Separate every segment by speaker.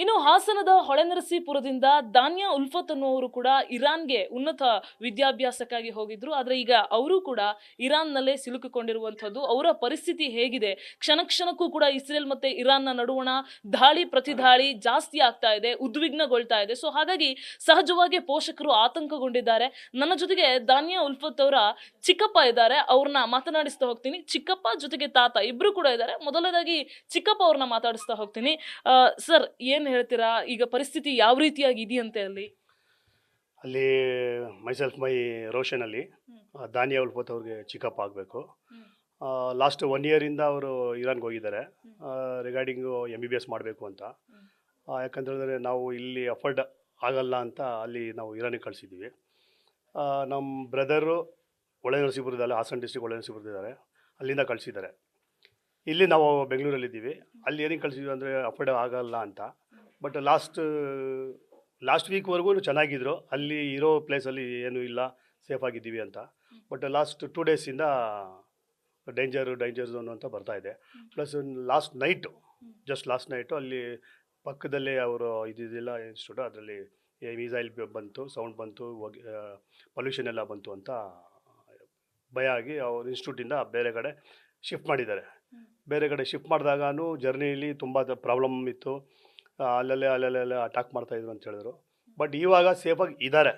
Speaker 1: ಇನ್ನು ಹಾಸನದ ಹೊಳೆನರಸೀಪುರದಿಂದ ದಾನ್ಯಾ ಉಲ್ಫತ್ ಅನ್ನುವರು ಕೂಡ ಇರಾನ್ಗೆ ಉನ್ನತ ವಿದ್ಯಾಭ್ಯಾಸಕ್ಕಾಗಿ ಹೋಗಿದ್ರು. ಆದ್ರೆ ಈಗ ಅವರು ಕೂಡ ಇರಾನ್ನಲ್ಲೇ ಸಿಲುಕಿಕೊಂಡಿರುವಂತದ್ದು. ಅವರ ಪರಿಸ್ಥಿತಿ ಹೇಗಿದೆ, ಕ್ಷಣಕ್ಕೂ ಕೂಡ ಇಸ್ರೇಲ್ ಮತ್ತೆ ಇರಾನ್ನ ನಡುವಣ ದಾಳಿ ಪ್ರತಿದಾಳಿ ಜಾಸ್ತಿ ಆಗ್ತಾ ಇದೆ, ಉದ್ವಿಗ್ನಗೊಳ್ತಾ ಇದೆ. ಸೊ ಹಾಗಾಗಿ ಸಹಜವಾಗಿ ಪೋಷಕರು ಆತಂಕಗೊಂಡಿದ್ದಾರೆ. ನನ್ನ ಜೊತೆಗೆ ದಾನ್ಯಾ ಉಲ್ಫತ್ ಅವರ ಚಿಕ್ಕಪ್ಪ ಇದ್ದಾರೆ, ಅವ್ರನ್ನ ಮಾತನಾಡಿಸ್ತಾ ಹೋಗ್ತೀನಿ. ಚಿಕ್ಕಪ್ಪ ಜೊತೆಗೆ ತಾತ ಇಬ್ರು ಕೂಡ ಇದ್ದಾರೆ. ಮೊದಲನೇದಾಗಿ ಚಿಕ್ಕಪ್ಪ ಅವ್ರನ್ನ ಮಾತಾಡಿಸ್ತಾ ಹೋಗ್ತೀನಿ. ಸರ್, ಏನ್ ಹೇಳ್ತೀರಾ, ಈಗ ಪರಿಸ್ಥಿತಿ ಯಾವ ರೀತಿಯಾಗಿ ಇದೆಯಂತೆ ಅಲ್ಲಿ?
Speaker 2: ಅಲ್ಲಿ ಮೈ ರೋಷನ್ ಅಲ್ಲಿ ದಾನಿಯಾ ಉಲ್ಫತ್ ಅವ್ರಿಗೆ ಚಿಕಪ್ ಆಗಬೇಕು. ಲಾಸ್ಟ್ 1 ಇಯರಿಂದ ಅವರು ಇರಾನ್ಗೆ ಹೋಗಿದ್ದಾರೆ ರಿಗಾರ್ಡಿಂಗು MBBS ಮಾಡಬೇಕು ಅಂತ. ಯಾಕಂತೇಳಿದ್ರೆ ನಾವು ಇಲ್ಲಿ ಅಫೋರ್ಡ್ ಆಗಲ್ಲ ಅಂತ ಅಲ್ಲಿ ನಾವು ಇರಾನಿಗೆ ಕಳಿಸಿದ್ದೀವಿ. ನಮ್ಮ ಬ್ರದರು ಹೊಳೆನರಸೀಪುರದಲ್ಲಿ, ಹಾಸನ ಡಿಸ್ಟ್ರಿಕ್ಟ್ ಹೊಳೆನರಸೀಪುರದಿದ್ದಾರೆ, ಅಲ್ಲಿಂದ ಕಳಿಸಿದ್ದಾರೆ. ಇಲ್ಲಿ ನಾವು ಬೆಂಗಳೂರಲ್ಲಿದ್ದೀವಿ. ಅಲ್ಲಿ ಏನಕ್ಕೆ ಕಳಿಸಿದ್ವಿ ಅಂದರೆ ಅಫೋರ್ಡ್ ಆಗಲ್ಲ ಅಂತ. ಬಟ್ ಲಾಸ್ಟ್ ವೀಕ್ವರೆಗೂ ಚೆನ್ನಾಗಿದ್ರು, ಅಲ್ಲಿ ಇರೋ ಪ್ಲೇಸಲ್ಲಿ ಏನೂ ಇಲ್ಲ, ಸೇಫಾಗಿದ್ದೀವಿ ಅಂತ. ಬಟ್ ಲಾಸ್ಟ್ 2 ಡೇಸಿಂದ ಡೇಂಜರ್ ಝೋನ್ ಅಂತ ಬರ್ತಾ ಇದೆ. ಪ್ಲಸ್ ಲಾಸ್ಟ್ ನೈಟು ಅಲ್ಲಿ ಪಕ್ಕದಲ್ಲೇ ಅವರು ಇದಿಲ್ಲ ಇನ್ಸ್ಟಿಟ್ಯೂಟ್, ಅದರಲ್ಲಿ ಮಿಸೈಲ್ ಬಂತು, ಸೌಂಡ್ ಬಂತು, ಪೊಲ್ಯೂಷನ್ ಎಲ್ಲ ಬಂತು ಅಂತ ಭಯ ಆಗಿ ಅವ್ರ ಇನ್ಸ್ಟಿಟ್ಯೂಟಿಂದ ಬೇರೆ ಕಡೆ ಶಿಫ್ಟ್ ಮಾಡಿದ್ದಾರೆ. ಬೇರೆ ಕಡೆ ಶಿಫ್ಟ್ ಮಾಡಿದಾಗೂ ಜರ್ನಿಲಿ ತುಂಬ ಪ್ರಾಬ್ಲಮ್ ಇತ್ತು, ಅಲ್ಲಲ್ಲೇ ಅಟ್ಯಾಕ್ ಮಾಡ್ತಾಯಿದ್ರು ಅಂತ ಹೇಳಿದ್ರು. ಬಟ್ ಇವಾಗ ಸೇಫಾಗಿ ಇದ್ದಾರೆ.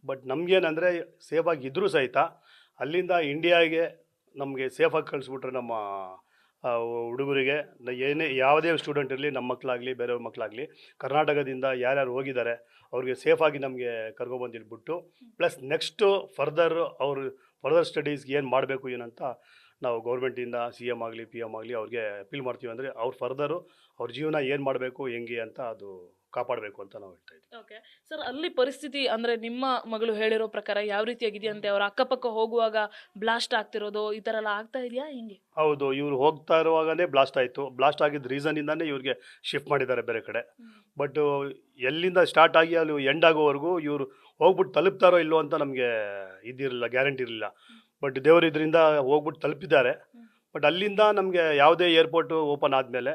Speaker 2: ಬಟ್ ನಮಗೇನಂದರೆ ಸೇಫಾಗಿ ಇದ್ದರೂ ಸಹಿತ ಅಲ್ಲಿಂದ ಇಂಡಿಯಾಗೆ ನಮಗೆ ಸೇಫಾಗಿ ಕಳಿಸ್ಬಿಟ್ರೆ ನಮ್ಮ ಹುಡುಗರಿಗೆ, ಯಾವುದೇ ಸ್ಟೂಡೆಂಟ್ ಇರಲಿ, ನಮ್ಮ ಮಕ್ಕಳಾಗಲಿ ಬೇರೆಯವ್ರ ಮಕ್ಕಳಾಗಲಿ, ಕರ್ನಾಟಕದಿಂದ ಯಾರ್ಯಾರು ಹೋಗಿದ್ದಾರೆ ಅವ್ರಿಗೆ ಸೇಫಾಗಿ ನಮಗೆ ಕರ್ಕೊಬಂದಿಟ್ಬಿಟ್ಟು, ಪ್ಲಸ್ ನೆಕ್ಸ್ಟು ಫರ್ದರ್ ಸ್ಟಡೀಸ್ಗೆ ಏನು ಮಾಡಬೇಕು ಏನಂತ ನಾವು ಗೌರ್ಮೆಂಟಿಂದ CM ಆಗಲಿ PM ಆಗಲಿ ಅವ್ರಿಗೆ ಅಪೀಲ್ ಮಾಡ್ತೀವಿ. ಅಂದರೆ ಫರ್ದರು ಅವ್ರ ಜೀವನ ಏನು ಮಾಡಬೇಕು ಹೆಂಗೆ ಅಂತ ಅದು ಕಾಪಾಡಬೇಕು ಅಂತ ನಾವು ಹೇಳ್ತಾ ಇದ್ದೀವಿ.
Speaker 1: ಓಕೆ ಸರ್, ಅಲ್ಲಿ ಪರಿಸ್ಥಿತಿ ಅಂದರೆ ನಿಮ್ಮ ಮಗಳು ಹೇಳಿರೋ ಪ್ರಕಾರ ಯಾವ ರೀತಿಯಾಗಿದೆಯಂತೆ? ಅವ್ರ ಅಕ್ಕಪಕ್ಕ ಹೋಗುವಾಗ ಬ್ಲಾಸ್ಟ್ ಆಗ್ತಿರೋದು ಈ ಥರ ಎಲ್ಲ ಆಗ್ತಾ ಇದೆಯಾ, ಹೆಂಗೆ?
Speaker 2: ಹೌದು, ಇವ್ರು ಹೋಗ್ತಾ ಇರುವಾಗಲೇ ಬ್ಲಾಸ್ಟ್ ಆಯಿತು. ಬ್ಲಾಸ್ಟ್ ಆಗಿದ್ದ ರೀಸನಿಂದಾನೇ ಇವ್ರಿಗೆ ಶಿಫ್ಟ್ ಮಾಡಿದ್ದಾರೆ ಬೇರೆ ಕಡೆ. ಬಟ್ ಎಲ್ಲಿಂದ ಸ್ಟಾರ್ಟ್ ಆಗಿ ಅಲ್ಲಿ ಎಂಡ್ ಆಗೋವರೆಗೂ ಇವರು ಹೋಗ್ಬಿಟ್ಟು ತಲುಪ್ತಾರೋ ಇಲ್ಲೋ ಅಂತ ನಮಗೆ ಇದಿರಲಿಲ್ಲ, ಗ್ಯಾರಂಟಿ ಇರಲಿಲ್ಲ. ಬಟ್ ದೇವರು ಇದರಿಂದ ಹೋಗ್ಬಿಟ್ಟು ತಲುಪಿದ್ದಾರೆ. ಬಟ್ ಅಲ್ಲಿಂದ ನಮಗೆ ಯಾವುದೇ ಏರ್ಪೋರ್ಟು ಓಪನ್ ಆದಮೇಲೆ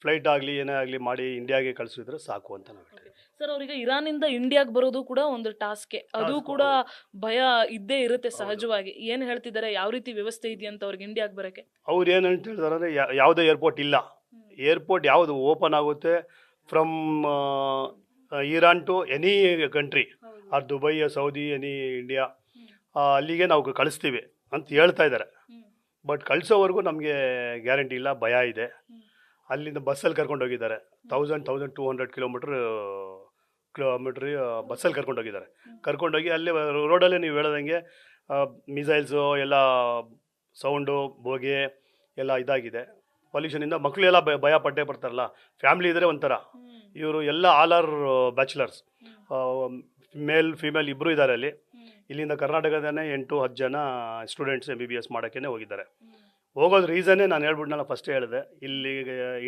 Speaker 2: ಫ್ಲೈಟ್ ಆಗಲಿ ಏನೇ ಆಗಲಿ ಮಾಡಿ ಇಂಡಿಯಾಗೆ ಕಳಿಸಿದ್ರೆ ಸಾಕು ಅಂತ ನಾವು ಹೇಳ್ತೀವಿ.
Speaker 1: ಸರ್, ಅವ್ರಿಗೆ ಇರಾನಿಂದ ಇಂಡಿಯಾಗೆ ಬರೋದು ಕೂಡ ಒಂದು ಟಾಸ್ಕೆ, ಅದು ಕೂಡ ಭಯ ಇದ್ದೇ ಇರುತ್ತೆ ಸಹಜವಾಗಿ. ಏನು ಹೇಳ್ತಿದ್ದಾರೆ, ಯಾವ ರೀತಿ ವ್ಯವಸ್ಥೆ ಇದೆಯಂತ ಅವ್ರಿಗೆ ಇಂಡಿಯಾಗೆ ಬರೋಕ್ಕೆ?
Speaker 2: ಅವ್ರು ಏನು ಅಂತ ಹೇಳ್ತಾರೆ ಅಂದರೆ ಯಾವುದೇ ಏರ್ಪೋರ್ಟ್ ಇಲ್ಲ. ಏರ್ಪೋರ್ಟ್ ಯಾವುದು ಓಪನ್ ಆಗುತ್ತೆ from Iran to any country, or Dubai, Saudi, India, ಅಲ್ಲಿಗೆ ನಾವು ಕಳಿಸ್ತೀವಿ ಅಂತ ಹೇಳ್ತಾ ಇದ್ದಾರೆ. ಬಟ್ ಕಳಿಸೋವರೆಗೂ ನಮಗೆ ಗ್ಯಾರಂಟಿ ಇಲ್ಲ, ಭಯ ಇದೆ. ಅಲ್ಲಿಂದ ಬಸ್ಸಲ್ಲಿ ಕರ್ಕೊಂಡು ಹೋಗಿದ್ದಾರೆ, 1200 ಕಿಲೋಮೀಟ್ರ್ ಬಸ್ಸಲ್ಲಿ ಕರ್ಕೊಂಡೋಗಿದ್ದಾರೆ. ಕರ್ಕೊಂಡೋಗಿ ಅಲ್ಲಿ ರೋಡಲ್ಲೇ ನೀವು ಹೇಳೋದಂಗೆ ಮಿಸೈಲ್ಸು ಎಲ್ಲ ಸೌಂಡು ಬೋಗೆ ಎಲ್ಲ ಇದಾಗಿದೆ. ಪೊಲ್ಯೂಷನಿಂದ ಮಕ್ಕಳೆಲ್ಲ ಭಯ ಪಟ್ಟೇ ಬರ್ತಾರಲ್ಲ, ಫ್ಯಾಮ್ಲಿ ಇದ್ದರೆ ಒಂಥರ. ಇವರು ಎಲ್ಲ all are bachelors, mail female ಇಬ್ಬರು ಇದ್ದಾರೆ ಅಲ್ಲಿ. ಇಲ್ಲಿಂದ ಕರ್ನಾಟಕದನೇ 8-10 ಜನ ಸ್ಟೂಡೆಂಟ್ಸ್ MBBS ಮಾಡೋಕ್ಕೇ ಹೋಗಿದ್ದಾರೆ. ಹೋಗೋದು ರೀಸನ್ನೇ ನಾನು ಹೇಳ್ಬಿಟ್ನಲ್ಲ, ಫಸ್ಟೇ ಹೇಳಿದೆ, ಇಲ್ಲಿ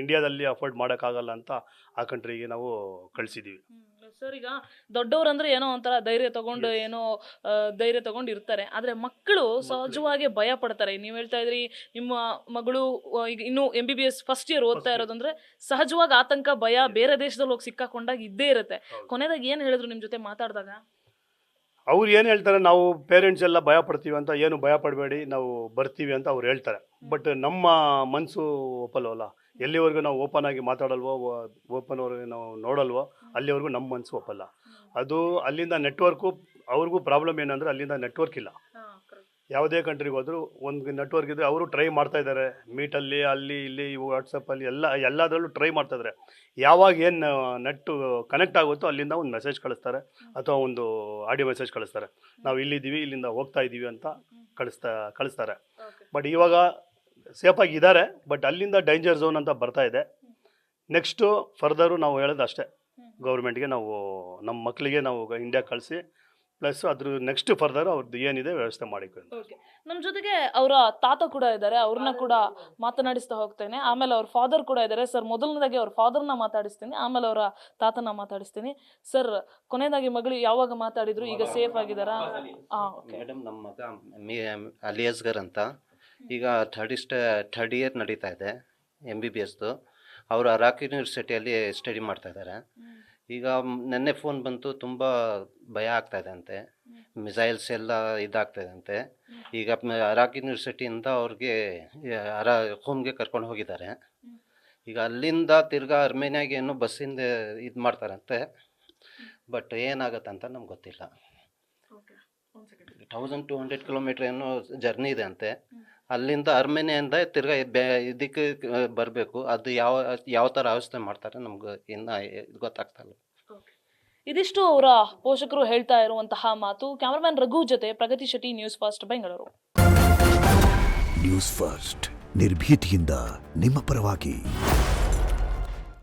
Speaker 2: ಇಂಡಿಯಾದಲ್ಲಿ ಅಫೋರ್ಡ್ ಮಾಡೋಕ್ಕಾಗಲ್ಲ ಅಂತ ಆ ಕಂಟ್ರಿಗೆ ನಾವು ಕಳಿಸಿದ್ದೀವಿ.
Speaker 1: ಸರ್, ಈಗ ದೊಡ್ಡವ್ರಂದ್ರೆ ಏನೋ ಒಂಥರ ಧೈರ್ಯ ತಗೊಂಡು ಇರ್ತಾರೆ, ಆದ್ರೆ ಮಕ್ಕಳು ಸಹಜವಾಗಿ ಭಯ ಪಡ್ತಾರೆ. ನೀವು ಹೇಳ್ತಾ ಇದ್ರಿ ನಿಮ್ಮ ಮಗಳು ಈಗ ಇನ್ನು MBBS ಫಸ್ಟ್ ಇಯರ್ ಓದ್ತಾ ಇರೋದಂದ್ರೆ ಸಹಜವಾಗಿ ಆತಂಕ, ಭಯ, ಬೇರೆ ದೇಶದಲ್ಲಿ ಹೋಗಿ ಸಿಕ್ಕಾಕೊಂಡಾಗ ಇದ್ದೇ ಇರುತ್ತೆ. ಕೊನೆದಾಗ ಏನ್ ಹೇಳಿದ್ರು ನಿಮ್ ಜೊತೆ ಮಾತಾಡಿದಾಗ?
Speaker 2: ಅವ್ರು ಏನು ಹೇಳ್ತಾರೆ, ನಾವು ಪೇರೆಂಟ್ಸ್ ಎಲ್ಲ ಭಯ ಪಡ್ತೀವಿ ಅಂತ, ಏನು ಭಯ ಪಡಬೇಡಿ ನಾವು ಬರ್ತೀವಿ ಅಂತ ಅವ್ರು ಹೇಳ್ತಾರೆ. ಬಟ್ ನಮ್ಮ ಮನಸ್ಸು ಒಪ್ಪಲ್ವಲ್ಲ, ಎಲ್ಲಿವರೆಗೂ ನಾವು ಓಪನ್ ಆಗಿ ಮಾತಾಡಲ್ವೋ, ಓಪನ್ವರೆಗೆ ನಾವು ನೋಡಲ್ವೋ, ಅಲ್ಲಿವರೆಗೂ ನಮ್ಮ ಮನಸ್ಸು ಒಪ್ಪಲ್ಲ. ಅದು ಅಲ್ಲಿಂದ ನೆಟ್ವರ್ಕು, ಅವ್ರಿಗೂ ಪ್ರಾಬ್ಲಮ್ ಏನಂದರೆ ಅಲ್ಲಿಂದ ನೆಟ್ವರ್ಕ್ ಇಲ್ಲ. ಯಾವುದೇ ಕಂಟ್ರಿಗೆ ಹೋದ್ರು ಒಂದು ನೆಟ್ವರ್ಕ್ ಇದ್ದರೆ ಅವರು ಟ್ರೈ ಮಾಡ್ತಾ ಇದ್ದಾರೆ, ಮೀಟಲ್ಲಿ, ಅಲ್ಲಿ ಇಲ್ಲಿ ವಾಟ್ಸಪ್ಪಲ್ಲಿ ಎಲ್ಲದರಲ್ಲೂ ಟ್ರೈ ಮಾಡ್ತಾ ಇದ್ದಾರೆ. ಯಾವಾಗ ಏನು ನೆಟ್ಟು ಕನೆಕ್ಟ್ ಆಗುತ್ತೋ ಅಲ್ಲಿಂದ ಒಂದು ಮೆಸೇಜ್ ಕಳಿಸ್ತಾರೆ, ಅಥವಾ ಒಂದು ಆಡಿಯೋ ಮೆಸೇಜ್ ಕಳಿಸ್ತಾರೆ, ನಾವು ಇಲ್ಲಿದ್ದೀವಿ, ಇಲ್ಲಿಂದ ಹೋಗ್ತಾ ಇದ್ದೀವಿ ಅಂತ ಕಳಿಸ್ತಾರೆ. ಬಟ್ ಇವಾಗ ಸೇಫಾಗಿ ಇದ್ದಾರೆ. ಬಟ್ ಅಲ್ಲಿಂದ ಡೇಂಜರ್ ಝೋನ್ ಅಂತ ಬರ್ತಾ ಇದೆ. ನೆಕ್ಸ್ಟು ಫರ್ದರು ನಾವು ಹೇಳೋದು ಅಷ್ಟೇ, ಗೌರ್ಮೆಂಟ್ಗೆ ನಾವು ನಮ್ಮ ಮಕ್ಕಳಿಗೆ ನಾವು ಇಂಡಿಯಾ ಕಳಿಸಿ, ಪ್ಲಸ್ ಅದ್ರ ನೆಕ್ಸ್ಟ್ ಫರ್ದರ್ ಅವ್ರದ್ದು ಏನಿದೆ ವ್ಯವಸ್ಥೆ ಮಾಡಿಕೊಂಡು.
Speaker 1: ನಮ್ಮ ಜೊತೆಗೆ ಅವರ ತಾತ ಕೂಡ ಇದ್ದಾರೆ, ಅವ್ರನ್ನ ಕೂಡ ಮಾತನಾಡಿಸ್ತಾ ಹೋಗ್ತೇನೆ. ಆಮೇಲೆ ಅವ್ರ ಫಾದರ್ ಕೂಡ ಇದ್ದಾರೆ. ಸರ್, ಮೊದಲನೇದಾಗಿ ಅವ್ರ ಫಾದರ್ನ ಮಾತಾಡಿಸ್ತೀನಿ, ಆಮೇಲೆ ಅವರ ತಾತನ ಮಾತಾಡಿಸ್ತೀನಿ. ಸರ್, ಕೊನೆಯದಾಗಿ ಮಗಳು ಯಾವಾಗ ಮಾತಾಡಿದ್ರು, ಈಗ ಸೇಫ್ ಆಗಿದ್ದಾರಾ?
Speaker 3: ಮೇಡಮ್, ನಮ್ಮ ಮಗ ಅಲಿಯಾಸ್ಗರ್ ಅಂತ ಈಗ ಥರ್ಡ್ ಇಯರ್ ನಡೀತಾ ಇದೆ MBBSದು. ಅವರು ಅರಾಕ್ ಯೂನಿವರ್ಸಿಟಿಯಲ್ಲಿ ಸ್ಟಡಿ ಮಾಡ್ತಾ ಇದ್ದಾರೆ. ಈಗ ನೆನ್ನೆ ಫೋನ್ ಬಂತು, ತುಂಬ ಭಯ ಆಗ್ತಾ ಇದೆ ಅಂತೆ, ಮಿಸೈಲ್ಸ್ ಎಲ್ಲ ಇದಾಗ್ತಾಯಿದೆ ಅಂತೆ. ಈಗ ಅರಾಕ್ ಯೂನಿವರ್ಸಿಟಿಯಿಂದ ಅವ್ರಿಗೆ ಹೋಮ್ಗೆ ಕರ್ಕೊಂಡು ಹೋಗಿದ್ದಾರೆ. ಈಗ ಅಲ್ಲಿಂದ ತಿರ್ಗಾ ಅರ್ಮೇನಿಯಾಗೆ ಏನೋ ಬಸ್ಸಿಂದ ಇದು ಮಾಡ್ತಾರಂತೆ. ಬಟ್ ಏನಾಗತ್ತೆ ಅಂತ ನಮ್ಗೆ ಗೊತ್ತಿಲ್ಲ. 1200 ಕಿಲೋಮೀಟ್ರ್ ಏನೋ ಜರ್ನಿ ಇದೆ ಅಂತೆ. ಅಲ್ಲಿಂದ ಅರ್ಮೇನಿಯಿಂದ ತಿರ್ಗಾ ಇದಕ್ಕೆ ಬರಬೇಕು. ಅದು ಯಾವ ಥರ ವ್ಯವಸ್ಥೆ ಮಾಡ್ತಾರೆ ನಮ್ಗೆ ಇನ್ನೂ ಗೊತ್ತಾಗ್ತಾ ಇಲ್ಲ.
Speaker 1: ಇದಿಷ್ಟು ಅವರ ಪೋಷಕರು ಹೇಳ್ತಾ ಇರುವಂತಹ ಮಾತು. ಕ್ಯಾಮರಾಮನ್ ರಘು ಜೊತೆ Pragati Shetty, News First, Bengaluru.
Speaker 4: News First ನಿರ್ಭೀತಿಯಿಂದ ನಿಮ್ಮ ಪರವಾಗಿ.